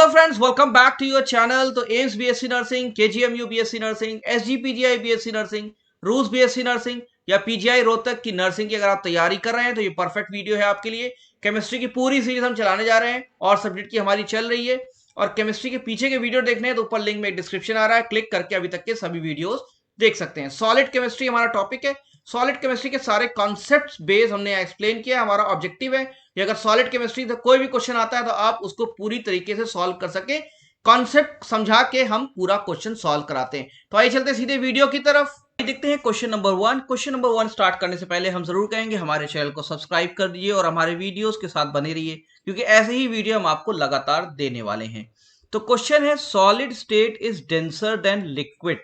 Friends, welcome back to your channel. तो AIIMS BSc nursing, KGMU BSc nursing, SGPGI BSc nursing, रूस BSc nursing या PGI Rohtak की nursing की अगर आप तैयारी कर रहे हैं तो ये परफेक्ट वीडियो है आपके लिए। केमिस्ट्री की पूरी सीरीज हम चलाने जा रहे हैं और सब्जेक्ट की हमारी चल रही है। और केमिस्ट्री के पीछे के वीडियो देखने हैं तो ऊपर लिंक में डिस्क्रिप्शन आ रहा है, क्लिक करके अभी तक के सभी वीडियोस देख सकते हैं। सॉलिड केमिस्ट्री हमारा टॉपिक है। सॉलिड केमिस्ट्री के सारे कॉन्सेप्ट्स बेस हमने एक्सप्लेन किया। हमारा ऑब्जेक्टिव है कि अगर सॉलिड केमिस्ट्री से कोई भी क्वेश्चन आता है तो आप उसको पूरी तरीके से सॉल्व कर सके। कॉन्सेप्ट समझा के हम पूरा क्वेश्चन सॉल्व कराते हैं। तो आइए चलते सीधे वीडियो की तरफ, देखते हैं question number 1। Question number 1 start करने से पहले हम जरूर कहेंगे हमारे चैनल को सब्सक्राइब कर दीजिए और हमारे वीडियोस के साथ बने रहिए, क्योंकि ऐसे ही वीडियो हम आपको लगातार देने वाले हैं। तो क्वेश्चन है, solid state is denser then liquid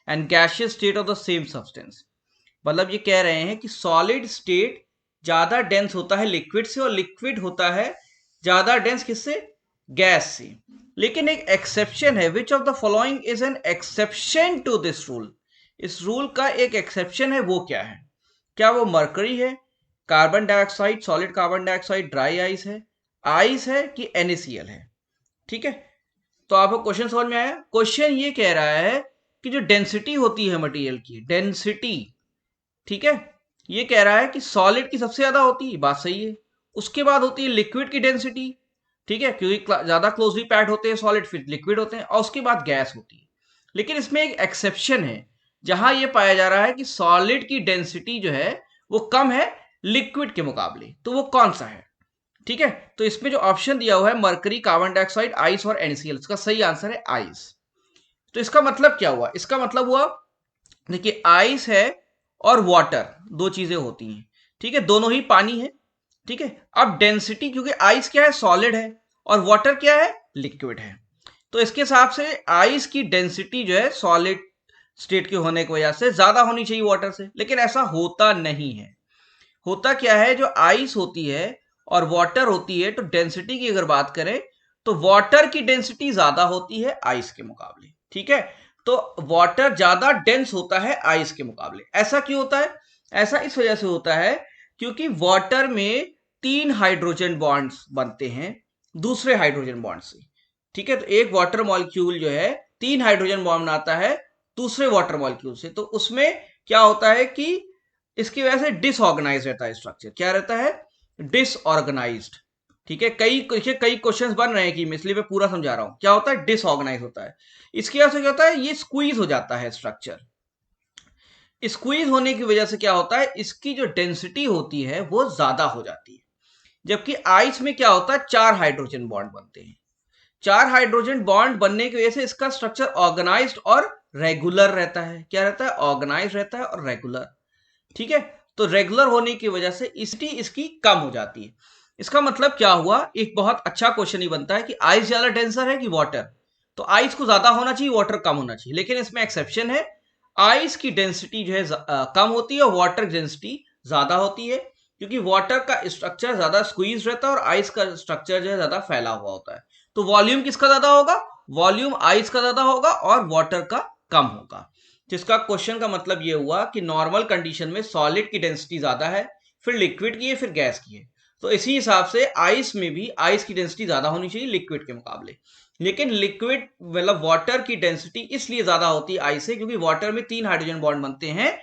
and gaseous state of the same substance. मतलब ये कह रहे हैं कि सॉलिड स्टेट ज्यादा डेंस होता है लिक्विड से और लिक्विड होता है ज्यादा डेंस किससे? गैस से। लेकिन एक एक्सेप्शन है, which of the following is an exception to this rule. इस रूल का एक एक्सेप्शन है, वो क्या है? क्या वो मरकरी है, carbon dioxide, solid carbon dioxide, dry ice है कि NaCl है? ठीक है, तो आपको क्वेश्चन समझ में आया। क्वेश्चन ये कह रहा है कि जो डेंसिटी होती है मटेरियल की, डेंसिटी, ठीक है, ये कह रहा है कि सॉलिड की सबसे ज्यादा होती है, बात सही है। उसके बाद होती है लिक्विड की डेंसिटी, ठीक है, क्योंकि ज्यादा क्लोजली पैक्ड होते हैं सॉलिड, फिर लिक्विड होते हैं, और उसके बाद गैस होती है। लेकिन इसमें एक एक्सेप्शन है, जहां ये पाया जा रहा है कि सॉलिड की डेंसिटी जो है वो कम है लिक्विड के मुकाबले। तो वो कौन सा है? ठीक है, तो इसमें जो ऑप्शन दिया हुआ है मरकरी, कार्बन डाइऑक्साइड, आइस और NaCl, इसका सही आंसर है आइस। तो इसका मतलब क्या हुआ? इसका मतलब हुआ, देखिए, आइस है और वाटर दो चीजें होती हैं, ठीक है, दोनों ही पानी है। ठीक है, अब डेंसिटी, क्योंकि आइस क्या है? सॉलिड है, और वाटर क्या है? लिक्विड है। तो इसके हिसाब से आइस की डेंसिटी जो है सॉलिड स्टेट के होने की वजह से ज्यादा होनी चाहिए वाटर से, लेकिन ऐसा होता नहीं है। होता क्या है, जो आइस होती है और वाटर होती है, तो डेंसिटी की अगर बात करें तो वाटर की डेंसिटी ज्यादा होती है आइस के मुकाबले। ठीक है, तो वाटर ज्यादा डेंस होता है आइस के मुकाबले। ऐसा क्यों होता है? ऐसा इस वजह से होता है क्योंकि वाटर में 3 हाइड्रोजन बॉन्ड्स बनते हैं दूसरे हाइड्रोजन बॉन्ड से। ठीक है, तो एक वाटर मॉलिक्यूल जो है 3 हाइड्रोजन बॉन्ड बनाता है दूसरे वाटर मॉलिक्यूल से। तो उसमें क्या होता है कि इसकी वजह से डिसऑर्गेनाइज रहता है स्ट्रक्चर। क्या रहता है? डिसऑर्गेनाइज्ड। ठीक है, कई क्वेश्चंस बन रहे हैं कि इसलिए मैं पूरा समझा रहा हूं। क्या होता है? डिसऑर्गेनाइज होता है। इसकी वजह से क्या होता है? ये स्क्वीज हो जाता है स्ट्रक्चर। स्क्वीज होने की वजह से क्या होता है? इसकी जो डेंसिटी होती है वो ज्यादा हो जाती है। जबकि आइस में क्या होता है? 4 हाइड्रोजन बॉन्ड बनते हैं। 4 हाइड्रोजन बॉन्ड बनने की वजह से इसका स्ट्रक्चर ऑर्गेनाइज्ड और रेगुलर रहता है। क्या रहता है? ऑर्गेनाइज रहता है और रेगुलर। ठीक है, तो रेगुलर होने की वजह से इसकी कम हो जाती है। इसका मतलब क्या हुआ? एक बहुत अच्छा क्वेश्चन ही बनता है कि आइस ज्यादा डेंसर है कि वाटर? तो आइस को ज्यादा होना चाहिए, वाटर कम होना चाहिए। लेकिन इसमें एक्सेप्शन है, आइस की डेंसिटी जो है कम होती है और वाटर डेंसिटी ज्यादा होती है, क्योंकि वाटर का स्ट्रक्चर ज्यादा स्क्वीज रहता है और आइस का स्ट्रक्चर जो है ज्यादा फैला हुआ होता है। तो वॉल्यूम किसका ज्यादा होगा? वॉल्यूम आइस का ज्यादा होगा और वाटर का कम होगा। जिसका क्वेश्चन का मतलब यह हुआ कि नॉर्मल कंडीशन में सॉलिड की डेंसिटी ज्यादा है, फिर लिक्विड की है, फिर गैस की है। तो इसी हिसाब से आइस में भी आइस की डेंसिटी ज्यादा होनी चाहिए लिक्विड के मुकाबले। लेकिन लिक्विड मतलब वाटर की डेंसिटी इसलिए ज्यादा होती है आइस से, क्योंकि वाटर में 3 हाइड्रोजन बॉन्ड बनते हैं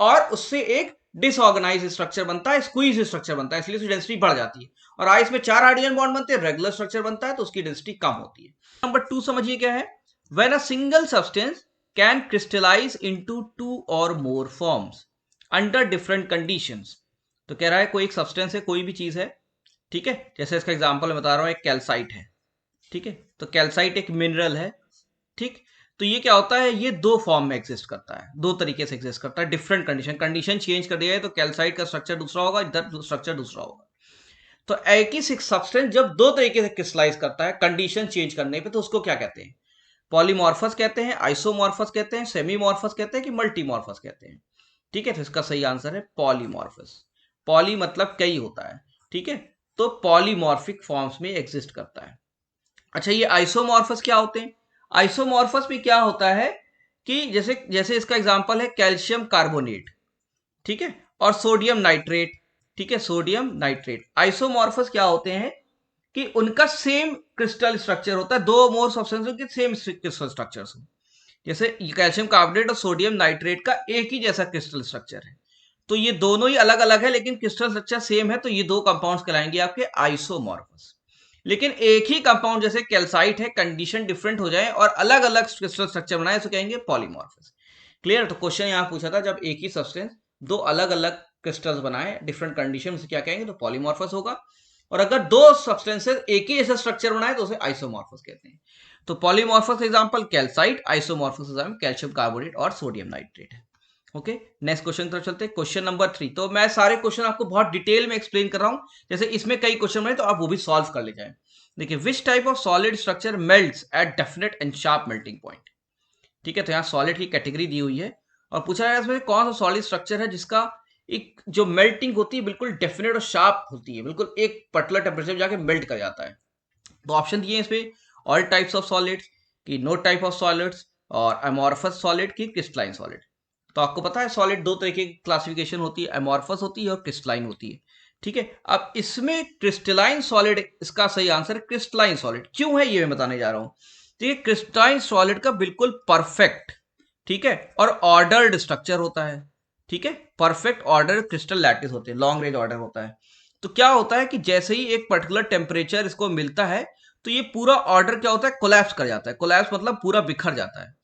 और उससे एक डिसऑर्गेनाइज स्ट्रक्चर बनता है, स्क्वीज स्ट्रक्चर बनता है, इसलिए उसकी डेंसिटी बढ़ जाती है। और आइस में 4 हाइड्रोजन बॉन्ड बनते हैं, रेगुलर स्ट्रक्चर बनता है, तो उसकी डेंसिटी कम होती है। नंबर 2 समझिए क्या है। When a single substance can crystallize into 2 or more forms under different conditions। तो कह रहा है कोई एक सब्सटेंस है, कोई भी चीज है, ठीक है, जैसे इसका एग्जांपल मैं बता रहा हूं, एक कैल्साइट है। ठीक है, तो कैल्साइट एक मिनरल है। ठीक, तो ये क्या होता है? ये 2 फॉर्म में एग्जिस्ट करता है, 2 तरीके से एग्जिस्ट करता है, डिफरेंट कंडीशन चेंज कर दिया है तो कैल्साइट का स्ट्रक्चर दूसरा होगा, इधर स्ट्रक्चर दूसरा होगा। तो एक ही सब्सटेंस जब 2 तरीके से क्रिस्टलाइज करता है कंडीशन चेंज करने पे, तो उसको क्या कहते हैं? पॉलीमॉर्फस कहते हैं, आइसोमॉर्फस कहते हैं, सेमीमॉर्फस कहते हैं कि मल्टीमॉर्फस कहते हैं? ठीक है, तो इसका सही आंसर है पॉलीमॉर्फस। पॉली मतलब कई होता है, ठीक है, तो पॉलीमॉर्फिक फॉर्म्स में एग्जिस्ट करता है। अच्छा, ये आइसोमॉर्फस क्या होते हैं? आइसोमॉर्फस में क्या होता है कि जैसे जैसे इसका एग्जांपल है कैल्शियम कार्बोनेट, ठीक है, और सोडियम नाइट्रेट। ठीक है, सोडियम नाइट्रेट आइसोमॉर्फस क्या होते हैं? कि उनका सेम क्रिस्टल स्ट्रक्चर होता है, दो मोर सब्सटेंस के सेम क्रिस्टल स्ट्रक्चर्स हो। जैसे कैल्शियम कार्बोनेट और सोडियम नाइट्रेट का एक ही जैसा क्रिस्टल स्ट्रक्चर है, तो ये दोनों ही अलग अलग है लेकिन क्रिस्टल स्ट्रक्चर सेम है, तो ये दो कंपाउंड्स कहलाएंगे आपके आइसोमॉर्फस। लेकिन एक ही कंपाउंड जैसे कैल्साइट है, कंडीशन डिफरेंट हो जाए और अलग अलग क्रिस्टल स्ट्रक्चर बनाए तो कहेंगे पॉलीमॉर्फस। क्लियर? तो क्वेश्चन यहां पूछा था, जब एक ही सब्सटेंस दो अलग अलग क्रिस्टल्स बनाए डिफरेंट कंडीशन से क्या कहेंगे, तो पॉलीमॉर्फस होगा। और अगर दो सब्सटेंसेस एक ही ऐसा स्ट्रक्चर बनाए तो उसे आइसोमॉर्फस कहते हैं। तो polymorphous example calcite, isomorphous example calcium carbonate और सोडियम नाइट्रेट है। ओके, नेक्स्ट क्वेश्चन की तरफ चलते हैं। Question number 3। तो मैं सारे क्वेश्चन आपको बहुत डिटेल में एक्सप्लेन कर रहा हूं, जैसे इसमें कई क्वेश्चन बने तो आप वो भी सॉल्व कर ले जाए। देखिए, which type of solid structure melts at definite and sharp melting point. ठीक है, तो यहाँ सॉलिड की कैटेगरी दी हुई है और पूछा है इसमें कौन सा सॉलिड स्ट्रक्चर है जिसका एक जो मेल्टिंग होती है बिल्कुल डेफिनेट और शार्प होती है, बिल्कुल एक पर्टिकुलर टेम्परेचर जाके मेल्ट कर जाता है। तो ऑप्शन दिए हैं इसमें, ऑल टाइप्स ऑफ सॉलिड्स की, नो टाइप ऑफ सॉलिड्स, और अमॉर्फस सॉलिड की क्रिस्टलाइन सॉलिड। तो आपको पता है सॉलिड दो तरीके की क्लासिफिकेशन होती है, अमॉर्फस होती है और क्रिस्टलाइन होती है। ठीक है, अब इसमें क्रिस्टलाइन सॉलिड इसका सही आंसर है। क्रिस्टलाइन सॉलिड क्यों है ये मैं बताने जा रहा हूं। ठीक है, क्रिस्टलाइन सॉलिड का बिल्कुल परफेक्ट, ठीक है, और ऑर्डर्ड स्ट्रक्चर होता है। ठीक है, परफेक्ट ऑर्डर क्रिस्टल लैटिस होते हैं, लॉन्ग रेंज ऑर्डर होता है। तो क्या होता है कि जैसे ही एक पर्टिकुलर टेम्परेचर इसको मिलता है तो ये पूरा ऑर्डर क्या होता है, कोलैप्स कर जाता है। कोलैप्स मतलब पूरा बिखर जाता है,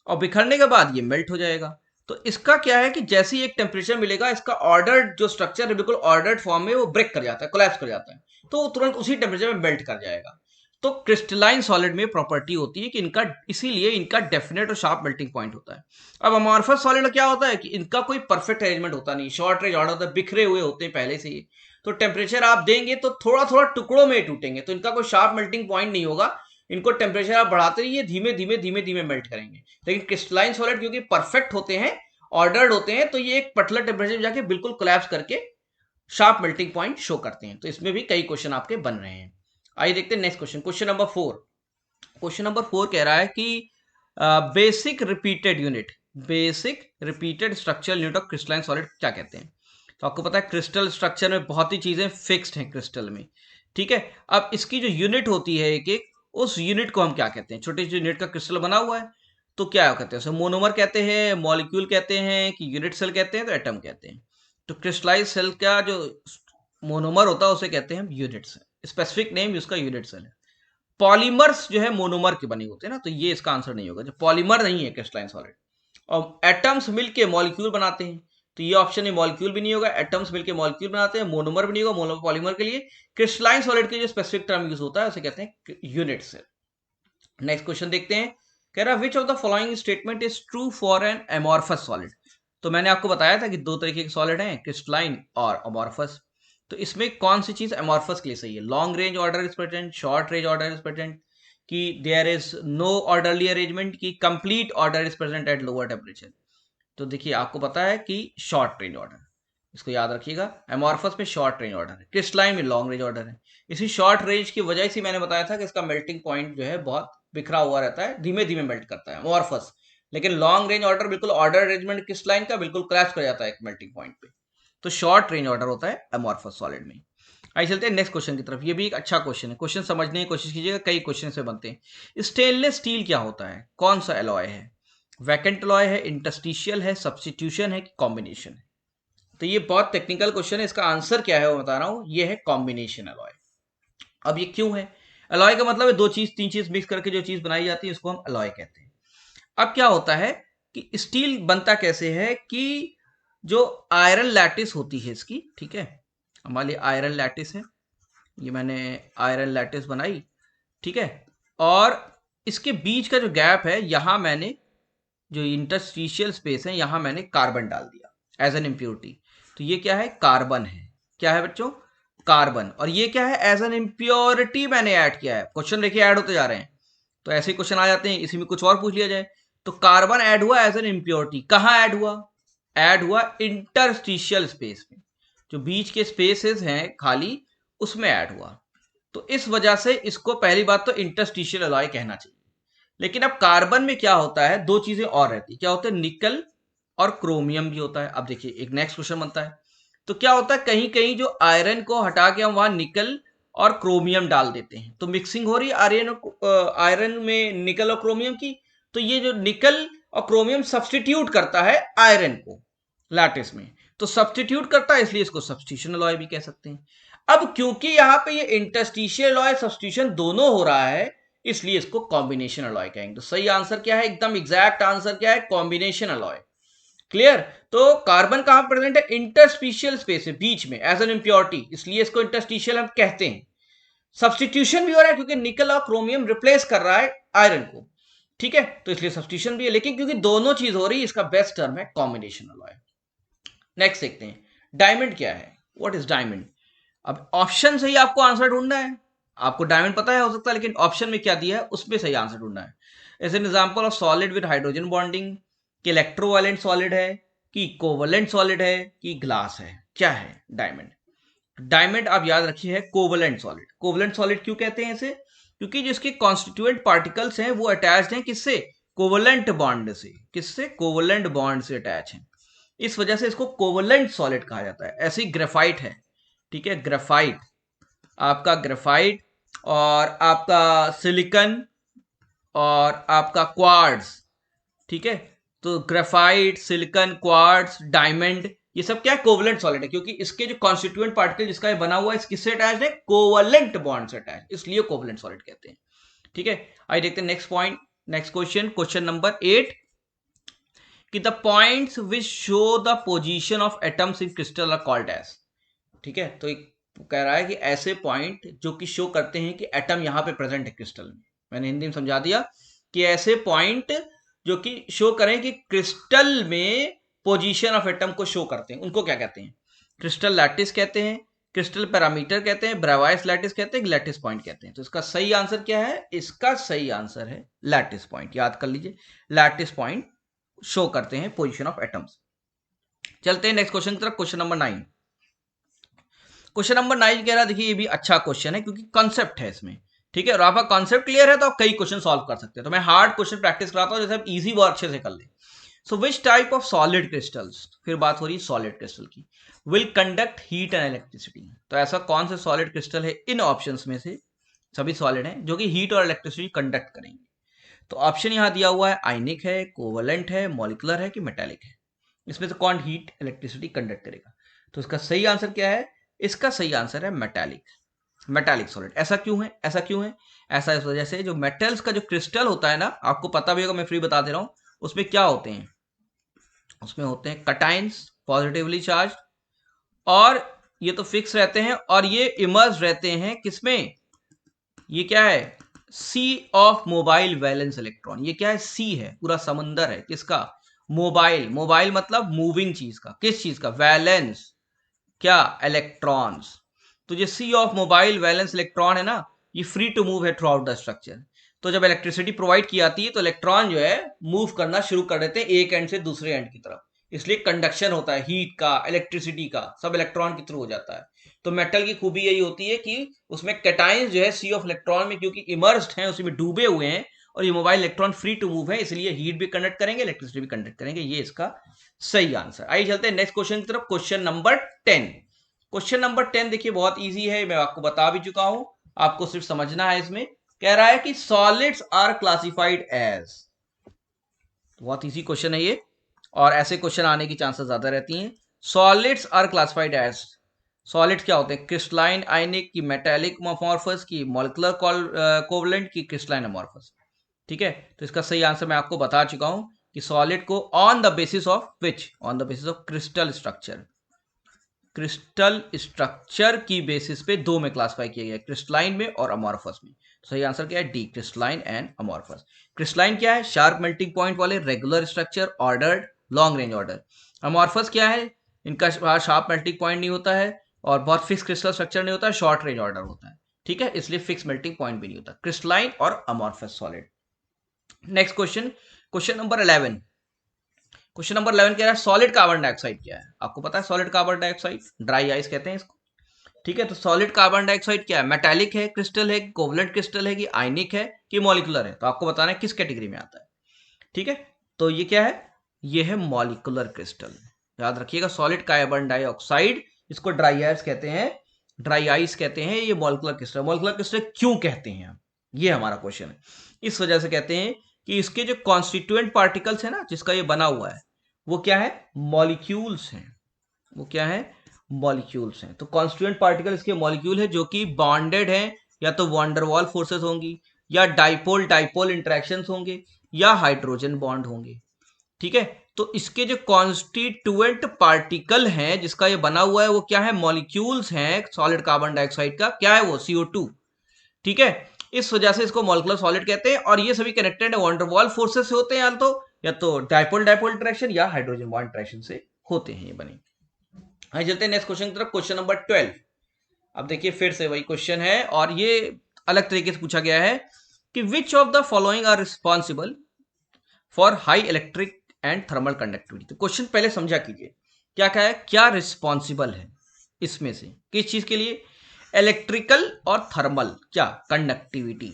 और बिखरने के बाद ये मेल्ट हो जाएगा। तो इसका क्या है कि जैसे ही एक टेम्परेचर मिलेगा इसका ऑर्डर्ड जो स्ट्रक्चर है बिल्कुल ऑर्डर्ड फॉर्म में वो ब्रेक कर जाता है, कोलैप्स कर जाता है, तो वो तुरंत उसी टेम्परेचर में मेल्ट कर जाएगा। तो क्रिस्टलाइन सॉलिड में प्रॉपर्टी होती है कि इनका, इसीलिए इनका डेफिनेट और शार्प मेल्टिंग पॉइंट होता है। अब अमॉर्फस सॉलिड क्या होता है कि इनका कोई परफेक्ट अरेंजमेंट होता नहीं, शॉर्ट रेंज ऑर्डर होता है, बिखरे हुए होते हैं पहले से ही। तो टेम्परेचर आप देंगे तो थोड़ा थोड़ा टुकड़ों में टूटेंगे, तो इनका कोई शार्प मेल्टिंग पॉइंट नहीं होगा। इनको टेम्परेचर आप बढ़ाते रहिए, धीमे धीमे धीमे धीमे मेल्ट करेंगे। लेकिन क्रिस्टलाइन सॉलिड क्योंकि परफेक्ट होते हैं, ऑर्डर्ड होते हैं, तो ये एक पर्टिकुलर टेम्परेचर में जाके बिल्कुल कोलैप्स करके शार्प मेल्टिंग पॉइंट शो करते हैं। तो इसमें भी कई क्वेश्चन आपके बन रहे हैं। आइए देखते हैं next question, question number 4। Question number 4 कह रहा है कि basic repeated unit, basic repeated structural unit of crystalline solid क्या कहते हैं। तो आपको पता है क्रिस्टल स्ट्रक्चर में बहुत ही चीजें फिक्स्ड हैं क्रिस्टल में। ठीक है, अब इसकी जो यूनिट होती है एक एक, उस यूनिट को हम क्या कहते हैं। छोटे छोटे यूनिट का क्रिस्टल बना हुआ है तो क्या कहते हैं उसे, मोनोमर कहते हैं, मॉलिक्यूल कहते हैं, कि यूनिट सेल कहते हैं, तो एटम कहते हैं। तो क्रिस्टलाइज सेल का जो मोनोमर होता है उसे कहते हैं यूनिट सेल, स्पेसिफिक नेम उसका यूनिट सेल है। पॉलीमर्स जो है मोनोमर के बने होते हैं ना, तो ये इसका आंसर नहीं होगा, जो पॉलीमर नहीं है क्रिस्टलाइन सॉलिड। और एटम्स मिलके मॉलिक्यूल बनाते हैं, तो ये ऑप्शन है, मॉलिक्यूल भी नहीं होगा, एटम्स मिलके मॉलिक्यूल बनाते हैं, मोनोमर भी नहीं होगा, मोनोमर पॉलीमर के लिए क्रिस्टलाइन सॉलिड के जो स्पेसिफिक टर्म यूज होता है उसे कहते हैं यूनिट सेल। नेक्स्ट क्वेश्चन देखते हैं, कह रहा है which of the following statement is true for an amorphous solid. तो मैंने आपको बताया था कि दो तरीके के सॉलिड हैं, क्रिस्टलाइन और अमॉर्फस। तो इसमें कौन सी चीज अमॉर्फस के लिए सही है, long range order is present, short range order is present, कि there is no orderly arrangement, की complete order is present at lower temperature. तो देखिए आपको पता है कि शॉर्ट रेंज ऑर्डर, इसको याद रखिएगा, अमॉर्फस में शॉर्ट रेंज ऑर्डर है, क्रिस्टलाइन में लॉन्ग रेंज ऑर्डर है। इसी शॉर्ट रेंज की वजह से मैंने बताया था कि इसका मेल्टिंग पॉइंट जो है बहुत बिखरा हुआ रहता है, धीमे धीमे मेल्ट करता है अमॉर्फस। लेकिन लॉन्ग रेंज ऑर्डर बिल्कुल ऑर्डर अरेंजमेंट क्रिस्टलाइन का बिल्कुल क्रैश कर जाता है एक मेल्टिंग पॉइंट पे। तो शॉर्ट रेंज ऑर्डर होता है अमॉर्फस सॉलिड में। आइए चलते हैं नेक्स्ट क्वेश्चन की तरफ। ये भी एक अच्छा क्वेश्चन है, क्वेश्चन समझने की कोशिश कीजिएगा, कई क्वेश्चन से बनते हैं। स्टेनलेस स्टील क्या होता है, कौन सा एलॉय है, वैकेंट एलॉय है, इंटरस्टिशियल है, सब्स्टिट्यूशन है, कि कॉम्बिनेशन है। तो ये बहुत टेक्निकल क्वेश्चन है, इसका आंसर क्या है वो बता रहा हूं, ये है कॉम्बिनेशन एलॉय। अब ये क्यों है, एलॉय का मतलब है दो चीज तीन चीज मिक्स करके जो चीज बनाई जाती है उसको हम एलॉय कहते हैं। अब क्या होता है कि स्टील बनता कैसे है कि जो आयरन लैटिस होती है इसकी, ठीक है, हमारी आयरन लैटिस है, ये मैंने आयरन लैटिस बनाई, ठीक है, और इसके बीच का जो गैप है यहां मैंने जो इंटरस्टिशियल स्पेस है यहां मैंने कार्बन डाल दिया एज एन इम्प्योरिटी। तो ये क्या है, कार्बन है, क्या है बच्चों, कार्बन। और ये क्या है, एज एन इम्प्योरिटी मैंने ऐड किया है। क्वेश्चन देखिए ऐड होते जा रहे हैं, तो ऐसे क्वेश्चन आ जाते हैं, इसी में कुछ और पूछ लिया जाए। तो कार्बन ऐड हुआ एज एन इम्प्योरिटी, कहां ऐड हुआ, ऐड हुआ इंटरस्टिशियल स्पेस में, जो बीच के स्पेसेस हैं खाली उसमें ऐड हुआ। तो इस वजह से इसको पहली बात तो इंटरस्टिशियल एलॉय कहना चाहिए। लेकिन अब कार्बन में क्या होता है, दो चीजें और रहती है, क्या होता है, निकल और क्रोमियम भी होता है। अब देखिए एक नेक्स्ट क्वेश्चन बनता है, तो क्या होता है, कहीं कहीं जो आयरन को हटा के हम वहां निकल और क्रोमियम डाल देते हैं, तो मिक्सिंग हो रही है आयरन में निकल और क्रोमियम की। तो ये जो निकल और क्रोमियम सब्सटीट्यूट करता है आयरन को लैटिस में, तो सब्सटीट्यूट करता है, इसलिए इसको सब्स्टिट्यूशन अलॉय भी कह सकते हैं। अब क्योंकि यहां पे ये इंटरस्टिशियल अलॉय सब्स्टिट्यूशन दोनों हो रहा है, इसलिए इसको कॉम्बिनेशन अलॉय कहेंगे। तो सही आंसर क्या है, एकदम एग्जैक्ट आंसर क्या है, कॉम्बिनेशन अलॉय। क्लियर। तो कार्बन कहां प्रेजेंट है, इंटरस्टिशियल स्पेस है बीच में एज एन इंप्योरिटी, इसलिए इसको इंटरस्टिशियल हम कहते हैं। सब्स्टिट्यूशन भी हो रहा है क्योंकि निकल और क्रोमियम रिप्लेस कर रहा है आयरन को, ठीक है, तो इसलिए सब्स्टिट्यूशन भी है, लेकिन क्योंकि दोनों चीज हो रही है, इसका बेस्ट टर्म है कॉम्बिनेशन अलॉय। नेक्स्ट देखते हैं, डायमंड क्या है, व्हाट इज डायमंड। अब ऑप्शन से ही आपको आंसर ढूंढना है, आपको डायमंड पता है हो सकता है, लेकिन ऑप्शन में क्या दिया है उसमें सही आंसर ढूंढना है। As an example of solid with hydrogen bonding, कि इलेक्ट्रोवायलेंट सॉलिड है, कि कोवलेंट सॉलिड है, कि ग्लास है, क्या है डायमंड। डायमंड आप याद रखिए है कोवलेंट सॉलिड। कोवलेंट सॉलिड क्यों कहते हैं इसे, क्योंकि जिसके कॉन्स्टिट्यूएंट पार्टिकल्स हैं वो अटैच्ड हैं किससे, कोवलेंट बॉन्ड से, किससे, कोवलेंट बॉन्ड से अटैच हैं, इस वजह से इसको कोवलेंट सॉलिड कहा जाता है। ऐसे ही ग्रेफाइट है, ठीक है, ग्रेफाइट, आपका ग्रेफाइट और आपका सिलिकन और आपका क्वार्ट्ज, ठीक है, तो ग्रेफाइट, सिलिकन, क्वार्ट्ज, डायमंड, ये सब क्या है, कोवलेंट सॉलिड है, क्योंकि इसके जो कॉन्स्टिट्यूएंट पार्टिकल जिसका ये बना हुआ है किससे अटैच है, कोवलेंट बॉन्ड से अटैच, इसलिए कोवलेंट सॉलिड कहते हैं। ठीक है, आइए देखते हैं next point, next question, question number 8, कि the points which show the position of atoms in crystal are called as. ठीक है, तो एक कह रहा है कि ऐसे पॉइंट जो कि शो करते हैं कि एटम यहां पे प्रेजेंट है क्रिस्टल में, मैंने हिंदी में समझा दिया कि ऐसे पॉइंट जो कि शो करें कि क्रिस्टल में पोजीशन ऑफ एटम को शो करते हैं, उनको क्या कहते हैं, क्रिस्टल लैटिस कहते हैं, क्रिस्टल पैरामीटर कहते हैं, ब्रेवाइस लैटिस कहते हैं, लैटिस पॉइंट कहते हैं। तो इसका सही आंसर क्या है, इसका सही आंसर है लैटिस पॉइंट, याद कर लीजिए, लैटिस पॉइंट शो करते हैं पोजीशन ऑफ एटम्स। चलते हैं नेक्स्ट क्वेश्चन की तरफ, क्वेश्चन नंबर 9। क्वेश्चन नंबर 9 कह रहा है, देखिए ये भी अच्छा क्वेश्चन है क्योंकि कॉन्सेप्ट है इसमें, ठीक है, और आपका कॉन्सेप्ट क्लियर है तो आप कई क्वेश्चन सॉल्व कर सकते हैं। तो मैं हार्ड क्वेश्चन प्रैक्टिस कराता हूं जैसे आप इजी वो अच्छे से कर ले। So which type of solid crystals, फिर बात हो रही है सॉलिड क्रिस्टल की, will conduct heat and electricity. तो ऐसा कौन सा सॉलिड क्रिस्टल है इन ऑप्शंस में से, सभी सॉलिड हैं जो कि हीट और इलेक्ट्रिसिटी कंडक्ट करेंगे। तो ऑप्शन यहां दिया हुआ है, आयनिक है, कोवलेंट है, मॉलिकुलर है, कि मेटालिक है, इसमें से कौन हीट इलेक्ट्रिसिटी कंडक्ट करेगा। तो इसका सही आंसर क्या है, इसका सही आंसर है मेटालिक, मेटालिक सॉलिड। ऐसा क्यों है, ऐसा क्यों है, ऐसा इस वजह से जो मेटल्स का जो क्रिस्टल होता है ना, आपको पता भी होगा, मैं फ्री बता दे रहा हूं, उसमें क्या होते हैं, उसमें होते हैं कटाइंस पॉजिटिवली चार्ज, और ये तो फिक्स रहते हैं, और ये इमर्ज रहते हैं किसमें, ये क्या है, सी ऑफ मोबाइल वैलेंस इलेक्ट्रॉन। ये क्या है, सी है, पूरा समंदर है किसका, मोबाइल, मोबाइल मतलब मूविंग चीज का, किस चीज का, वैलेंस, क्या, इलेक्ट्रॉन्स। तो ये सी ऑफ मोबाइल वैलेंस इलेक्ट्रॉन है ना, ये फ्री टू मूव है थ्रू आउट द स्ट्रक्चर। तो जब इलेक्ट्रिसिटी प्रोवाइड की जाती है तो इलेक्ट्रॉन जो है मूव करना शुरू कर देते हैं एक एंड से दूसरे एंड की तरफ, इसलिए कंडक्शन होता है हीट का, इलेक्ट्रिसिटी का, सब इलेक्ट्रॉन के थ्रू हो जाता है। तो मेटल की खूबी यही होती है कि उसमें कैटाइंस जो है सी ऑफ इलेक्ट्रॉन में क्योंकि इमर्स्ड हैं, उसी में डूबे हुए हैं, और ये mobile electron free to move है, इसलिए हीट भी कंडक्ट करेंगे, इलेक्ट्रिसिटी भी कंडक्ट करेंगे, ये इसका सही आंसर। आइए चलते हैं नेक्स्ट क्वेश्चन की तरफ, क्वेश्चन नंबर 10। क्वेश्चन नंबर 10 देखिए बहुत इजी है, मैं आपको बता भी चुका हूं, आपको सिर्फ समझना है। इसमें कह रहा है कि सॉलिड्स आर क्लासिफाइड एज, बहुत इजी क्वेश्चन है ये, और ऐसे क्वेश्चन आने की चांसेस ज्यादा रहती हैं। Solids are classified as, solids क्या होते हैं, क्रिस्टलाइन, आयनिक, की मेटालिक अमॉर्फस, की मॉलिक्यूलर कोवलेंट, की क्रिस्टलाइन अमॉर्फस। ठीक है, तो इसका सही आंसर मैं आपको बता चुका हूं कि सॉलिड को on the basis of which, on the basis of crystal structure, crystal structure की बेसिस पे दो में क्लासिफाई किया गया, क्रिस्टलाइन में और अमॉर्फस में। तो सही आंसर क्या है, D, crystalline and amorphous. Crystalline क्या है, शार्प मेल्टिंग पॉइंट वाले, regular structure, ordered, long range order. Amorphous क्या है, इनका शार्प मेल्टिंग पॉइंट नहीं होता है और बहुत फिक्स क्रिस्टल स्ट्रक्चर नहीं होता है, शॉर्ट रेंज ऑर्डर होता है, ठीक है, इसलिए फिक्स मेल्टिंग पॉइंट भी नहीं होता, क्रिस्टलाइन और amorphous solid. Next question, question number 11। Question number 11 कह रहा है सॉलिड कार्बन डाइऑक्साइड क्या है। आपको पता है solid carbon dioxide, dry ice कहते हैं इसको, ठीक है। तो सॉलिड कार्बन डाइऑक्साइड क्या है, मेटालिक है, क्रिस्टल है, कोवलेंट क्रिस्टल है, कि आयनिक है, कि मॉलिक्यूलर है। तो आपको बताना है किस कैटेगरी में आता है, ठीक है। तो ये क्या है, ये है मॉलिक्यूलर क्रिस्टल, याद रखिएगा। सॉलिड कार्बन डाइऑक्साइड, इसको ड्राई आइस कहते हैं, ड्राई आइस कहते हैं, ये मॉलिक्यूलर क्रिस्टल। मॉलिक्यूलर क्रिस्टल क्यों कहते हैं हम, ये हमारा क्वेश्चन है। इस वजह से कहते हैं कि इसके जो कॉन्स्टिट्यूएंट पार्टिकल्स है ना, जिसका ये बना हुआ है, वो क्या है, मॉलिक्यूल्स हैं। वो क्या है, मॉलिक्यूल्स हैं। तो कॉन्स्टिट्यूएंट पार्टिकल इसके मॉलिक्यूल है जो कि बॉन्डेड हैं, या तो वंडरवॉल फोर्सेस होंगी, या डाइपोल डाइपोल इंटरेक्शंस होंगे, या हाइड्रोजन बॉन्ड होंगे। ठीक है, तो इसके जो कॉन्स्टिट्यूएंट पार्टिकल हैं जिसका ये बना हुआ है, वो क्या है, मॉलिक्यूल्स हैं सॉलिड कार्बन डाइऑक्साइड का। क्या है वो, CO2। ठीक है, इस वजह से इसको मॉलिक्यूलर सॉलिड कहते हैं। और ये सभी कनेक्टेड है वंडरवॉल फोर्सेस से होते हैं, या तो डाइपोल डाइपोल इंटरेक्शन या हाइड्रोजन बॉन्ड इंटरेक्शन से होते हैं ये बने। आइए चलते हैं नेक्स्ट क्वेश्चन की तरफ, क्वेश्चन नंबर 12। अब देखिए फिर से वही क्वेश्चन है, और ये अलग तरीके से पूछा गया है कि which of the following are responsible for high electric and thermal conductivity. तो क्वेश्चन पहले समझा कीजिए, क्या क्या है, क्या रिस्पॉन्सिबल है इसमें से, किस चीज के लिए, इलेक्ट्रिकल और थर्मल क्या कंडक्टिविटी।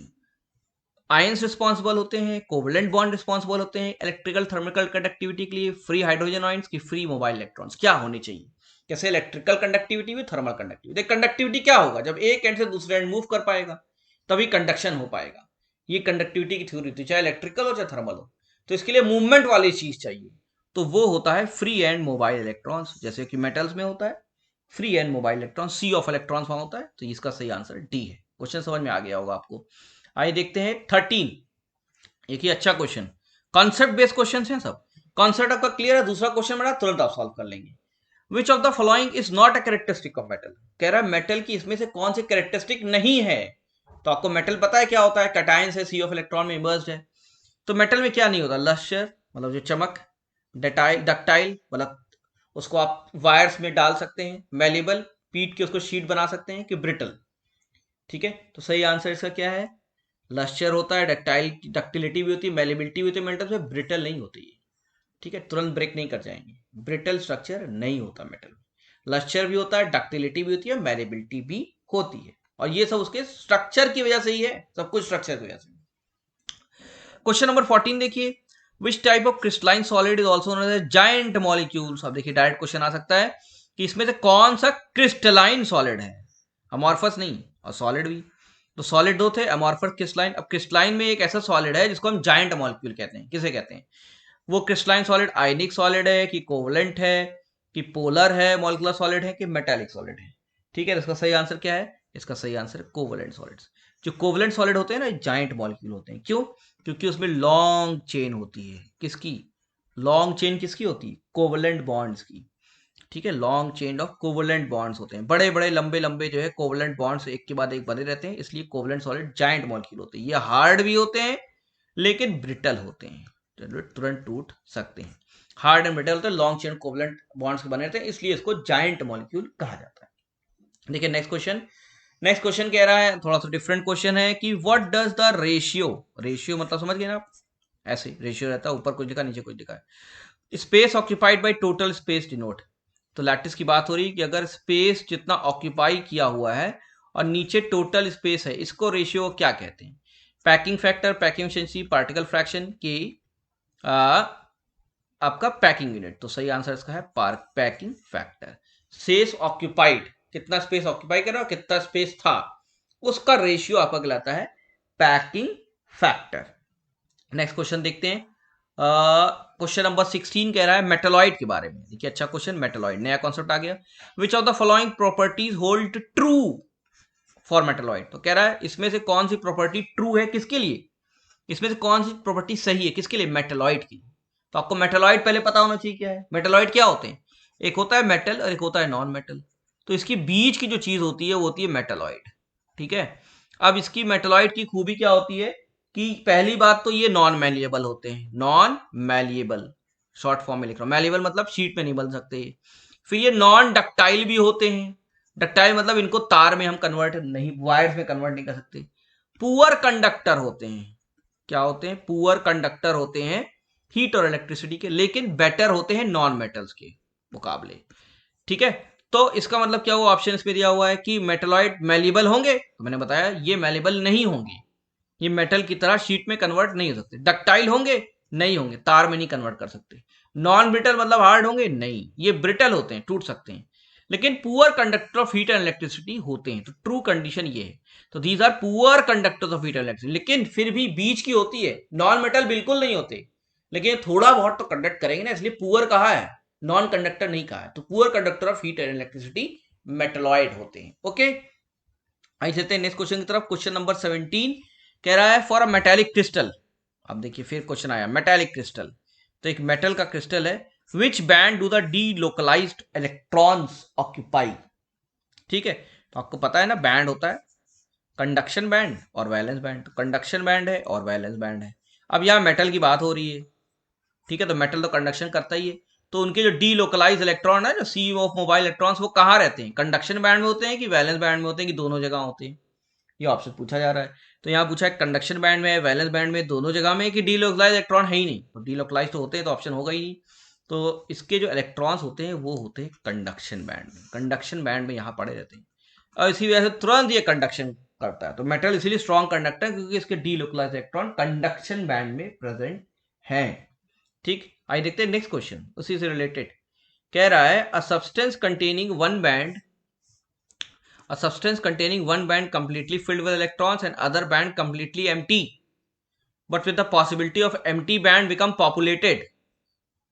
आयंस रिस्पॉन्सिबल होते हैं, कोवलेंट बॉन्ड रिस्पॉन्सिबल होते हैं इलेक्ट्रिकल थर्मल कंडक्टिविटी के लिए। फ्री हाइड्रोजन आयंस की फ्री मोबाइल इलेक्ट्रॉन्स क्या होने चाहिए, कैसे इलेक्ट्रिकल कंडक्टिविटी भी थर्मल कंडक्टिविटी। कंडक्टिविटी क्या होगा, जब एक एंड से दूसरे एंड मूव कर पाएगा तभी कंडक्शन हो पाएगा। ये कंडक्टिविटी की थ्योरी थी, चाहे इलेक्ट्रिकल हो चाहे थर्मल हो। तो इसके लिए मूवमेंट वाली चीज चाहिए, तो वो होता है फ्री एंड मोबाइल इलेक्ट्रॉन्स, जैसे कि मेटल्स में होता है free and mobile electron, sea of electrons वहां होता है। तो इसका सही आंसर डी है। क्वेश्चन समझ में आ गया होगा आपको। आइए देखते हैं 13। एक ही अच्छा क्वेश्चन, कॉन्सेप्ट बेस्ड क्वेश्चन हैं सब। कॉन्सेप्ट आपका क्लियर है, दूसरा क्वेश्चन बना तुरंत आप सॉल्व कर लेंगे। विच of the following is not a characteristic of metal. कह रहा है मेटल की इसमें से कौन सी कैरेक्टरिस्टिक नहीं है। तो आपको मेटल पता है क्या होता है, कैटायंस है, सी ऑफ इलेक्ट्रॉन में इमर्ज्ड है। तो मेटल में क्या नहीं होता, लस्टर मतलब जो चमक, डक्टाइल मतलब उसको आप वायर्स में डाल सकते हैं, मेलेबल पीट के उसको शीट बना सकते हैं, कि ब्रिटल। ठीक है, तो सही आंसर इसका क्या है, लस्चर होता है, डक्टिलिटी भी होती है, मेलेबिलिटी भी होती है, मेटल में ब्रिटल नहीं होती है। ठीक है, तुरंत ब्रेक नहीं कर जाएंगे, ब्रिटल स्ट्रक्चर नहीं होता मेटल में। लस्चर भी होता है, डक्टिलिटी भी होती है, मेलेबिलिटी भी होती है, और ये सब उसके स्ट्रक्चर की वजह से ही है, सब कुछ स्ट्रक्चर की वजह से। क्वेश्चन नंबर 14 देखिए, which type of crystalline solid is also known as giant molecules. अब देखिए डायरेक्ट क्वेश्चन आ सकता है कि इसमें से कौन सा क्रिस्टलाइन सॉलिड है, अमॉर्फस नहीं और सॉलिड भी। तो सॉलिड दो थे, अमॉर्फस क्रिस्टलाइन। अब क्रिस्टलाइन में एक ऐसा सॉलिड है जिसको हम जायंट मॉलिक्यूल कहते हैं। किसे कहते हैं, वो क्रिस्टलाइन सॉलिड आयनिक सॉलिड है, कि कोवलेंट है, कि पोलर है, मॉलिक्यूलर सॉलिड है, कि मेटालिक सॉलिड है। ठीक है, इसका सही आंसर क्या है, इसका सही आंसर कोवलेंट सॉलिड्स। जो कोवलेंट सॉलिड होते हैं ना, जायंट मॉलिक्यूल होते हैं। क्यों, क्योंकि उसमें लॉन्ग चेन होती है। किसकी लॉन्ग चेन, किसकी होती है, कोवलेंट बॉन्ड्स की। ठीक है, long chain of covalent bonds होते हैं, बड़े बड़े लंबे लंबे जो है कोवलेंट बॉन्ड्स एक के बाद एक बने रहते हैं, इसलिए कोवलेंट सॉलिड जायंट मॉलिक्यूल होते हैं। ये हार्ड भी होते हैं लेकिन ब्रिटल होते हैं, तुरंत टूट सकते हैं। हार्ड एंड ब्रिटल होते हैं, लॉन्ग चेन कोवलेंट बॉन्ड्स के बने रहते हैं, इसलिए इसको जायंट मॉलिक्यूल कहा जाता है। देखिए नेक्स्ट क्वेश्चन। नेक्स्ट क्वेश्चन कह रहा है, थोड़ा सा डिफरेंट क्वेश्चन है, कि what does the ratio, ratio मतलब समझ गए ना आप, ऐसे रेशियो रहता है, ऊपर कुछ लिखा नीचे कुछ लिखा है। Space occupied by total space denote. तो लैटिस की बात हो रही है कि अगर स्पेस जितना ऑक्यूपाई किया हुआ है और नीचे टोटल स्पेस है, इसको रेशियो क्या कहते हैं, packing factor, packing efficiency, particle fraction, की आपका पैकिंग यूनिट। तो सही आंसर इसका है पैकिंग फैक्टर। स्पेस ऑक्यूपाइड, कितना स्पेस ऑक्यूपाई कर रहा है, कितना स्पेस था, उसका रेशियो आपका कहलाता है पैकिंग फैक्टर। नेक्स्ट क्वेश्चन देखते हैं। क्वेश्चन नंबर 16 कह रहा है मेटलॉइड के बारे में। देखिए अच्छा क्वेश्चन, मेटलॉइड नया कॉन्सेप्ट आ गया। विच of the following properties hold true for metalloid. तो कह रहा है इसमें से कौन सी प्रॉपर्टी ट्रू है, किसके लिए, इसमें से कौन सी प्रॉपर्टी सही है, किसके लिए, मेटलॉइड की। तो आपको मेटलॉइड पहले पता होना चाहिए क्या है। मेटलॉइड क्या होते हैं, एक होता है मेटल और एक होता है नॉन मेटल। तो इसकी बीच की जो चीज होती है वो होती है मेटलॉइड। ठीक है, अब इसकी मेटलॉइड की खूबी क्या होती है कि पहली बात तो ये नॉन मैलिएबल होते हैं, नॉन मैलिएबल, शॉर्ट फॉर्म में लिख रहा हूं, मैलिएबल मतलब शीट में नहीं बन सकते। फिर ये नॉन डक्टाइल भी होते हैं, डक्टाइल मतलब इनको तार में हम कन्वर्ट नहीं, वायर्स में कन्वर्ट नहीं कर सकते। पुअर कंडक्टर होते हैं, क्या होते हैं, पुअर कंडक्टर होते हैं हीट और इलेक्ट्रिसिटी के, लेकिन बेटर होते हैं नॉन मेटल्स के मुकाबले। ठीक है, तो इसका मतलब क्या हुआ, ऑप्शन इसमें दिया हुआ है कि मेटलॉइड मैलिएबल होंगे, तो मैंने बताया ये मैलिएबल नहीं होंगे, ये मेटल की तरह शीट में कन्वर्ट नहीं हो सकते। डक्टाइल होंगे, नहीं होंगे, तार में नहीं कन्वर्ट कर सकते। नॉन ब्रिटल मतलब हार्ड होंगे, नहीं, ये ब्रिटल होते हैं, टूट सकते हैं। लेकिन poor conductor of heat and electricity होते हैं। तो ट्रू कंडीशन ये है। तो these are poor conductors of heat and electricity, लेकिन फिर भी बीच की होती है, नॉन मेटल बिल्कुल नहीं होते, लेकिन थोड़ा बहुत तो कंडक्ट करेंगे ना, इसलिए पुअर कहा है, नॉन कंडक्टर नहीं कहा है। तो poor conductor of heat and electricity metalloid होते हैं। ओके, आइए चलते हैं नेक्स्ट क्वेश्चन की तरफ। क्वेश्चन नंबर 17 कह रहा है फॉर अ मेटालिक क्रिस्टल। अब देखिए फिर क्वेश्चन आया मेटालिक क्रिस्टल, तो एक मेटल का क्रिस्टल है, which band do the delocalised electrons occupy. ठीक है, तो आपको पता है ना बैंड होता है कंडक्शन बैंड और वैलेंस बैंड, तो कंडक्शन बैंड है और वैलेंस बैंड है। अब यहाँ मेटल की बात हो रही है, ठीक है, तो मेटल तो कंडक्शन करता ही है, तो उनके जो डीलोकलाइज इलेक्ट्रॉन है, जो सी ऑफ मोबाइल इलेक्ट्रॉन्स, वो कहाँ रहते हैं, कंडक्शन बैंड में होते हैं कि वैलेंस बैंड में होते हैं कि दोनों जगह होते हैं, ये आपसे पूछा जा रहा है। तो यहाँ पूछा है कंडक्शन बैंड में है, वैलेंस बैंड में, दोनों जगह में, कि डीलोकलाइज इलेक्ट्रॉन है ही नहीं, तो डीलोकलाइज तो होते हैं, तो ऑप्शन होगा ही नहीं। तो इसके जो इलेक्ट्रॉन्स होते हैं वो होते हैं कंडक्शन बैंड में, कंडक्शन बैंड में यहाँ पड़े रहते हैं, और इसी वजह से तुरंत ये कंडक्शन करता है। तो मेटल इसीलिए स्ट्रॉन्ग कंडक्टर क्योंकि इसके डीलोकलाइज इलेक्ट्रॉन कंडक्शन बैंड में प्रेजेंट है। ठीक, आइए देखते हैं नेक्स्ट क्वेश्चन उसी से रिलेटेड। कह रहा है a substance containing one band, a substance containing one band completely filled with electrons and other band completely empty but with the possibility of empty band become populated।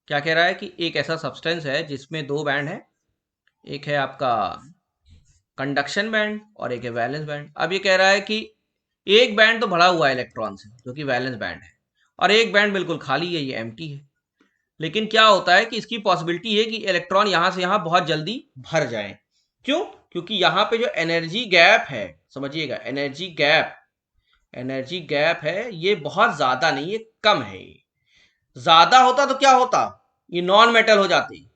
क्या कह रहा है कि एक ऐसा सब्सटेंस है जिसमें दो बैंड है, एक है आपका कंडक्शन बैंड और एक है वैलेंस बैंड। अब ये कह रहा है कि एक बैंड तो भरा हुआ है इलेक्ट्रॉन से जो कि वैलेंस बैंड है, और एक बैंड बिल्कुल खाली है, ये एम्प्टी है। लेकिन क्या होता है कि इसकी पॉसिबिलिटी है कि इलेक्ट्रॉन यहां से यहां बहुत जल्दी भर जाए। क्यों? क्योंकि यहां पे जो एनर्जी गैप है, समझिएगा, एनर्जी गैप है, ये बहुत ज्यादा नहीं है, कम है। ज्यादा होता तो क्या होता, ये नॉन मेटल हो जाती,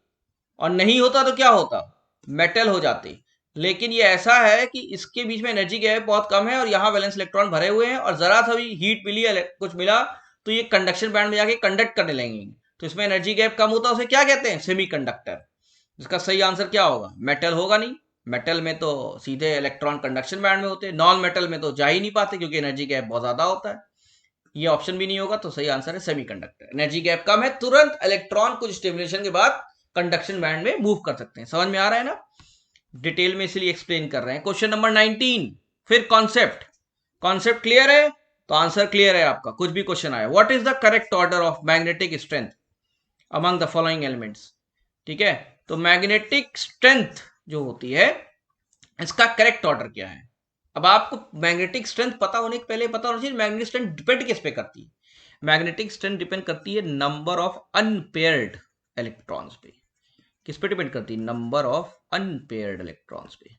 और नहीं होता तो क्या होता, मेटल हो जाते। लेकिन ये ऐसा है कि इसके बीच में एनर्जी गैप बहुत कम है और यहाँ वैलेंस इलेक्ट्रॉन भरे हुए हैं, और जरा सा भी हीट मिली या कुछ मिला तो ये कंडक्शन बैंड में जाके कंडक्ट करने लगेंगे। तो इसमें एनर्जी गैप कम होता है, उसे क्या कहते हैं, सेमीकंडक्टर। इसका सही आंसर क्या होगा, मेटल होगा नहीं। मेटल में तो सीधे इलेक्ट्रॉन कंडक्शन बैंड में होते हैं, नॉन मेटल में तो जा ही नहीं पाते क्योंकि एनर्जी गैप बहुत ज्यादा होता है। ये ऑप्शन भी नहीं होगा, तो सही आंसर है सेमीकंडक्टर। एनर्जी गैप कम है, तुरंत इलेक्ट्रॉन कुछ स्टिमुलेशन के बाद कंडक्शन बैंड में मूव कर सकते हैं। समझ में आ रहा है ना, डिटेल में इसलिए एक्सप्लेन कर रहे हैं। क्वेश्चन नंबर 19 फिर कॉन्सेप्ट क्लियर है तो आंसर क्लियर है आपका, कुछ भी क्वेश्चन आया। What is the correct order of magnetic strength among the following elements. ठीक है, तो मैग्नेटिक स्ट्रेंथ जो होती है इसका करेक्ट ऑर्डर क्या है। अब आपको मैग्नेटिक स्ट्रेंथ पता होने के पहले पता होना चाहिए मैग्नेटिक स्ट्रेंथ डिपेंड किस पे करती है। मैग्नेटिक स्ट्रेंथ डिपेंड करती है नंबर ऑफ अनपेयर्ड इलेक्ट्रॉन्स पे। किस पे डिपेंड करती है, नंबर ऑफ अनपेयर्ड इलेक्ट्रॉन्स पे।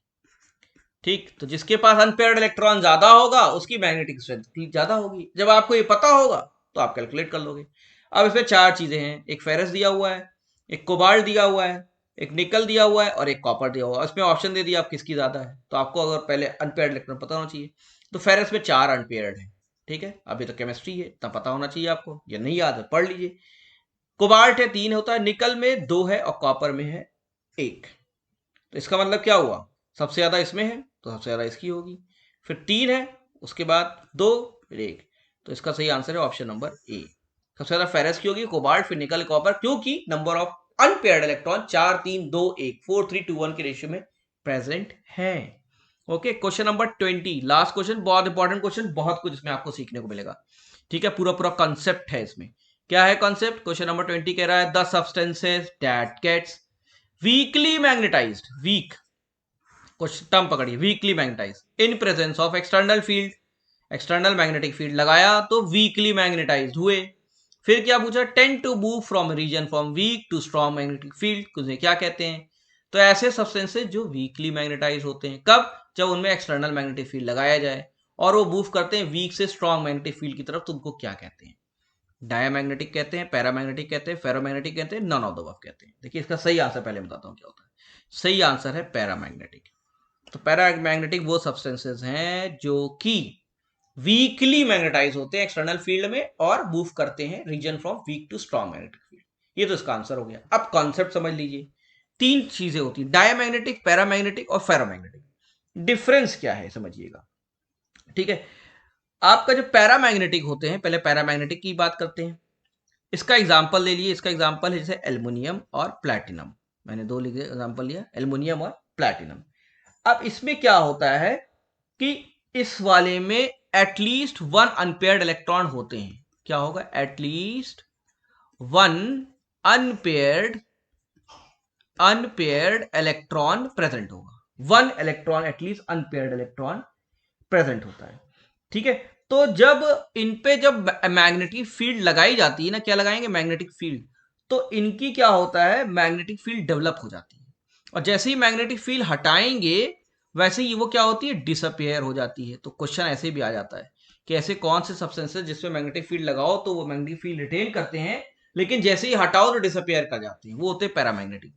ठीक, तो जिसके पास अनपेयर्ड इलेक्ट्रॉन ज्यादा होगा उसकी मैग्नेटिक स्ट्रेंथ ज्यादा होगी। जब आपको ये पता होगा तो आप कैलकुलेट कर लोगे। अब इसमें चार चीजें हैं, एक फेरस दिया हुआ है, एक कोबाल्ट दिया हुआ है, एक निकल दिया हुआ है और एक कॉपर दिया हुआ है। इसमें ऑप्शन दे दिया आप किसकी ज्यादा है, तो आपको अगर पहले अनपेयर्ड इलेक्ट्रॉन पता होना चाहिए। तो फेरस में 4 अनपेयर्ड है। ठीक है, अभी तो केमिस्ट्री है, इतना पता होना चाहिए आपको, ये नहीं याद है पढ़ लीजिए। कोबाल्ट है 3 होता है, निकल में 2 है और कॉपर में है 1। तो इसका मतलब क्या हुआ, सबसे ज्यादा इसमें है तो सबसे ज्यादा इसकी होगी, फिर 3 है, उसके बाद 2, फिर 1। तो इसका सही आंसर है ऑप्शन नंबर ए। सबसे ज्यादा फेरस की होगी, कोबाल्ट, फिर निकल, कॉपर, क्योंकि नंबर ऑफ अनपेयर्ड इलेक्ट्रॉन 4 3 2 1 4 3 2 1 के रेशियो में प्रेजेंट है। Okay, question number 20 last question, बहुत इंपॉर्टेंट क्वेश्चन, बहुत कुछ इसमें आपको सीखने को मिलेगा। ठीक है, पूरा पूरा कॉन्सेप्ट है इसमें। क्या है कॉन्सेप्ट, क्वेश्चन नंबर 20 कह रहा है the substances that gets weakly magnetized, weak कुछ टर्म पकड़िए, weakly magnetized in presence of external field, external magnetic field लगाया तो वीकली मैग्नेटाइज्ड हुए। फिर क्या पूछा, tend to move from region from weak to strong magnetic field, कुछ क्या कहते हैं। तो ऐसे सब्सटेंसेस जो वीकली मैग्नेटाइज होते हैं, कब, जब उनमें एक्सटर्नल मैग्नेटिक फील्ड लगाया जाए और वो मूव करते हैं वीक से स्ट्रॉन्ग मैग्नेटिक फील्ड की तरफ, तो उनको क्या कहते हैं, डायमैग्नेटिक कहते हैं, पैरामैग्नेटिक कहते हैं, फेरोमैग्नेटिक कहते हैं, नन ऑफ द अबव कहते हैं। देखिए इसका सही आंसर पहले बताता हूँ क्या होता है। सही आंसर है पैरामैग्नेटिक। तो पैरामैग्नेटिक वो सब्सटेंसेस हैं जो कि वीकली मैग्नेटाइज होते हैं एक्सटर्नल फील्ड में और मूव करते हैं region from weak to strong magnetic field. ये तो इसका आंसर हो गया। अब कॉन्सेप्ट समझ लीजिए, 3 चीजें होती हैं, डायमैग्नेटिक, पैरामैग्नेटिक और फेरोमैग्नेटिक। डिफरेंस क्या है समझिएगा। ठीक है, आपका जो पैरामैग्नेटिक होते हैं, पहले पैरामैग्नेटिक की बात करते हैं। इसका एग्जाम्पल ले लीजिए, इसका एग्जाम्पल है जैसे एल्युमिनियम और प्लैटिनम। मैंने दो एग्जांपल लिया, एल्युमिनियम और प्लैटिनम। अब इसमें क्या होता है कि इस वाले में एटलीस्ट 1 अनपेयर्ड इलेक्ट्रॉन होते हैं। क्या होगा? एटलीस्ट 1 अनपेयर्ड इलेक्ट्रॉन प्रेजेंट होगा। 1 electron at least unpaired electron present होता है। ठीक है, तो जब इन पे जब मैग्नेटिक फील्ड लगाई जाती है ना, क्या लगाएंगे? Magnetic field. तो इनकी क्या होता है? मैग्नेटिक फील्ड डेवलप हो जाती है, और जैसे ही मैग्नेटिक फील्ड हटाएंगे वैसे ही वो क्या होती है? डिसअपियर हो जाती है। तो क्वेश्चन ऐसे भी आ जाता है कि ऐसे कौन से सब्सटेंसेस जिसमें मैग्नेटिक फील्ड लगाओ तो वो मैग्नेटिक फील्ड रिटेन करते हैं, लेकिन जैसे ही हटाओ तो डिसअपियर कर जाते हैं, वो होते हैं पैरामैग्नेटिक।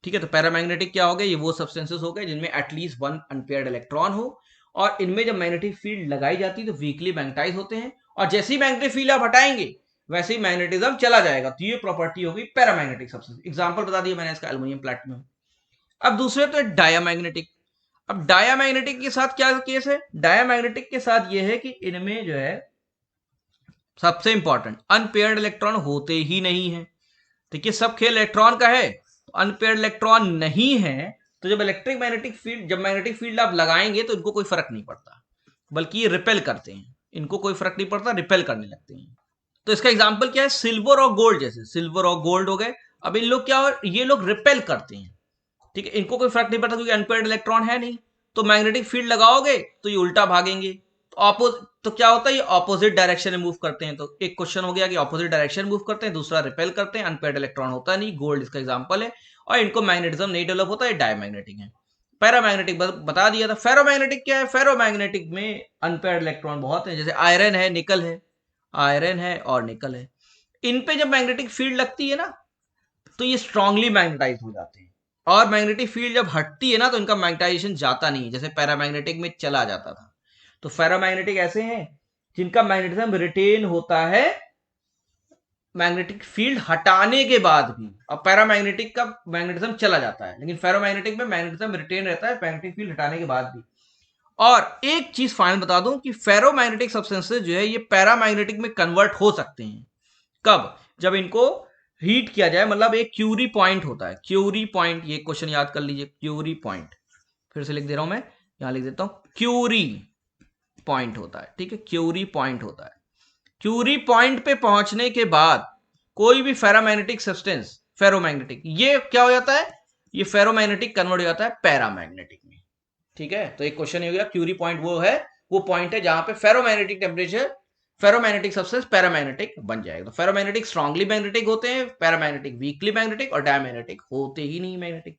ठीक है, तो पैरामैग्नेटिक क्या हो गए? ये वो सब्सटेंसेस हो गए जिनमें एटलीस्ट 1 अनपेयर्ड इलेक्ट्रॉन हो, और इनमें जब मैग्नेटिक फील्ड लगाई जाती है तो वीकली मैग्नेटाइज होते हैं, और जैसे ही मैग्नेटिक फील्ड आप हटाएंगे वैसे ही मैग्नेटिज्म चला जाएगा। तो ये प्रॉपर्टी होगी पैरामैग्नेटिक सब्सटेंस। एग्जांपल बता दिया मैंने इसका, एल्युमिनियम, प्लैटिनम। अब दूसरे तो डायामैग्नेटिक। अब डायामैग्नेटिक के साथ क्या केस है? डायामैग्नेटिक के साथ ये है कि इनमें जो है सबसे इंपॉर्टेंट अनपेयर्ड इलेक्ट्रॉन होते ही नहीं है। ठीक है, सब खेल इलेक्ट्रॉन का है, तो अनपेयर्ड इलेक्ट्रॉन नहीं है, तो जब इलेक्ट्रिक मैग्नेटिक फील्ड जब मैग्नेटिक फील्ड आप लगाएंगे तो इनको कोई फर्क नहीं पड़ता, बल्कि ये रिपेल करते हैं। इनको कोई फर्क नहीं पड़ता, रिपेल करने लगते हैं। तो इसका एग्जाम्पल क्या है? सिल्वर और गोल्ड। जैसे सिल्वर और गोल्ड हो गए, अब इन लोग क्या हो, ये लोग रिपेल करते हैं। ठीक है, इनको कोई फर्क नहीं पड़ता क्योंकि अनपेयर्ड इलेक्ट्रॉन है नहीं। तो मैग्नेटिक फील्ड लगाओगे तो ये उल्टा भागेंगे, तो क्या होता है? ये ऑपोजिट डायरेक्शन में मूव करते हैं। तो एक क्वेश्चन हो गया कि ऑपोजिट डायरेक्शन मूव करते हैं, दूसरा रिपेल करते हैं, अनपेयर्ड इलेक्ट्रॉन होता नहीं, गोल्ड इसका एग्जांपल है, और इनको मैग्नेटिज्म नहीं डेवलप होता है, डायमैग्नेटिक है। पैरामैग्नेटिक बता दिया था। फेरोमैग्नेटिक क्या है? फेरोमैग्नेटिक में अनपेयर्ड इलेक्ट्रॉन बहुत है, जैसे आयरन है, निकल है, आयरन है और निकल है। इन पे जब मैग्नेटिक फील्ड लगती है ना तो ये स्ट्रांगली मैग्नेटाइज हो जाते हैं, और मैग्नेटिक फील्ड जब हटती है ना तो इनका मैग्नेटाइजेशन जाता नहीं है, जैसे पैरामैग्नेटिक में चला जाता था। तो फेरोमैग्नेटिक ऐसे हैं जिनका मैग्नेटिज्म रिटेन होता है मैग्नेटिक फील्ड हटाने के बाद भी, अब पैरामैग्नेटिक का मैग्नेटिज्म चला जाता है, लेकिन फेरोमैग्नेटिक में मैग्नेटिज्म रिटेन रहता है मैग्नेटिक फील्ड हटाने के बाद भी। और एक चीज फाइनल बता दूं कि फेरोमैग्नेटिक सब्सटेंसेस जो है ये पैरामैग्नेटिक में कन्वर्ट हो सकते हैं। कब? जब इनको हीट किया जाए, मतलब एक क्यूरी पॉइंट होता है, क्यूरी पॉइंट, ये क्वेश्चन याद कर लीजिए, क्यूरी पॉइंट। फिर से लिख दे रहा हूं मैं, यहां लिख देता हूं, क्यूरी पॉइंट होता है। ठीक है, क्यूरी पॉइंट होता है। क्यूरी पॉइंट पे पहुंचने के बाद कोई भी फेरोमैग्नेटिक सब्सटेंस, फेरोमैग्नेटिक, ये क्या हो जाता है? ये फेरोमैग्नेटिक कन्वर्ट हो जाता है पैरामैग्नेटिक में। ठीक है, तो एक क्वेश्चन हो गया, क्यूरी पॉइंट वो है, वो पॉइंट है जहां पे ferromagnetic temperature, ferromagnetic substance paramagnetic बन जाएगा। तो फेरोमैग्नेटिक स्ट्रांगली मैग्नेटिक होते हैं, पैरामैग्नेटिक वीकली मैग्नेटिक, और डायमैग्नेटिक होते ही नहीं मैग्नेटिक।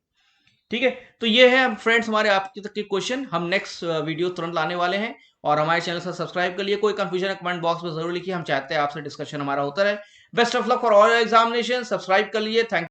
ठीक है, तो ये है फ्रेंड्स हमारे आपके तक के क्वेश्चन, हम नेक्स्ट वीडियो तुरंत लाने वाले हैं। और हमारे चैनल से सब्सक्राइब कर लिए। कोई कंफ्यूजन है कमेंट बॉक्स में जरूर लिखिए, हम चाहते हैं आपसे डिस्कशन हमारा होता रहे। Best of luck for all examination. Subscribe कर लिए। थैंक